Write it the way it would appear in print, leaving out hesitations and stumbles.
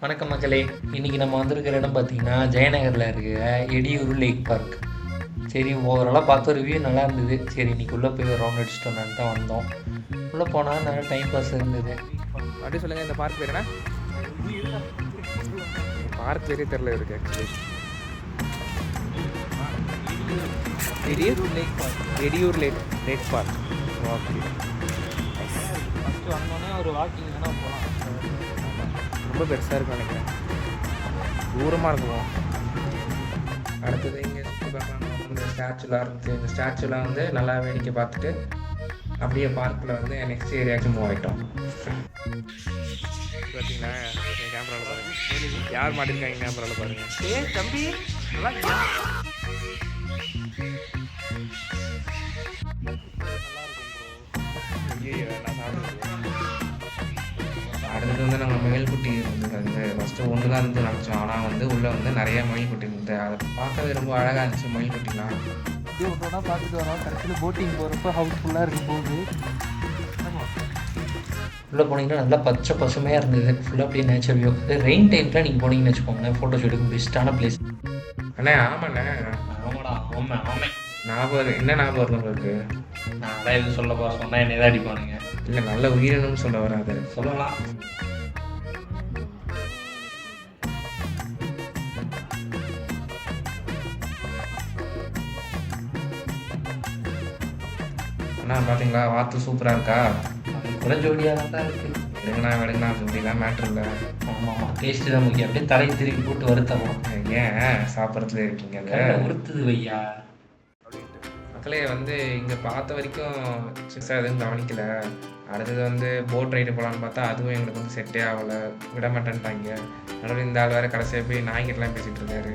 வணக்கம் மக்களே. இன்னைக்கு நம்ம வந்திருக்கிற இடம் பார்த்தீங்கன்னா, ஜெயநகரில் இருக்கிற எடியூர் லேக் பார்க். சரி ஓவராலாக பார்த்த ரிவ்யூ நல்லா இருந்தது. சரி இன்னைக்கு உள்ளே போய் ஒரு ரவுண்ட் அடிச்சுட்டு வரலான்னு தான் வந்தோம். உள்ளே போனால் நல்லா டைம் பாஸ் இருந்தது. அப்படி சொல்லுங்க, இந்த பார்க் பேர் என்ன? பார்க் பேரே தெரில இருக்கு actually. Yediyur lake park. Okay, first வந்தோடனே ஒரு வாக்கிங் வேணால் போகலாம். ரொம்ப பெருசாக இருக்கும் நினைக்கிறேன், தூரமாக இருக்கும். அடுத்தது இங்கே சுற்றி பார்க்கலாம். இந்த ஸ்டாச்சுலாம் இருந்துச்சு. இந்த ஸ்டாச்சுலாம் வந்து நல்லா வேடிக்கை பார்த்துட்டு அப்படியே பார்க்கில் வந்து நெக்ஸ்ட் ஏரியாவுக்கு மூவ் ஆகிட்டோம். பார்த்தீங்கன்னா என் கேமராவில் பாருங்கள், யார் மாட்டிருக்காங்க கேமராவில் பாருங்கள். ஏ தம்பி, அடுத்தது வந்து நாங்கள் மயில்குட்டி இருந்தது. ஃபஸ்ட்டு ஒன்று தான் இருந்து நினச்சோம். ஆனால் வந்து உள்ளே வந்து நிறைய மயில்குட்டி இருந்தது. அதை பார்க்கவே ரொம்ப அழகாக இருந்துச்சு மயில்குட்டிலாம். அப்படியே ஒன்றா பார்த்துட்டு வரோம். கடைசியில் போட்டிங் போகிறப்ப ஹவுஸ்ஃபுல்லாக இருக்கும் போது உள்ளே போனீங்கன்னா நல்லா பச்சை பசுமையாக இருந்தது. ஃபுல்லாக அப்படியே நேச்சர் வியூ. ரெயின் டைமில் நீங்கள் போனீங்கன்னு வச்சுக்கோங்களேன், ஃபோட்டோ ஷூட்டுக்கு பெஸ்ட்டான பிளேஸ். அண்ணே ஆமாண்ணே, ஆமாடா ஆமாம் ஆமாம். ஞாபகம் என்ன ஞாபகம் வருது உங்களுக்கு? நான் தான் எதுவும் சொல்ல போகிறேன், சொன்னால் என்னை தான் அடிப்பானுங்க. இல்லை, நல்ல உயிரினம்னு சொல்ல வராது. சொல்லலாம். அண்ணா பார்த்தீங்களா, வாத்து சூப்பராக இருக்கா? அது கூட ஜோடியாக தான் இருக்குது. விடுங்கண்ணா ஜோடிலாம் மேட்ரு இல்லை. ஆமாம் ஆமாம், டேஸ்ட்டு தான் முக்கியம். அப்படியே தலை திருப்பி போட்டு வறுத்தலாம். ஏன் சாப்பிட்றதுல இருக்கீங்க? உறுத்துது வையா. மக்களே வந்து இங்கே பார்த்த வரைக்கும் சிக்ஸாக எதுவும் கவனிக்கல. அடுத்தது வந்து போட் ரைடு போகலான்னு பார்த்தா அதுவும் எங்களுக்கு வந்து செட்டே ஆகலை, விட மாட்டேன்ட்டாங்க. நடுவில் இந்த ஆள் வேறு கடைசியாக போய் நாய்கிட்டலாம் பேசிகிட்டு இருக்காரு.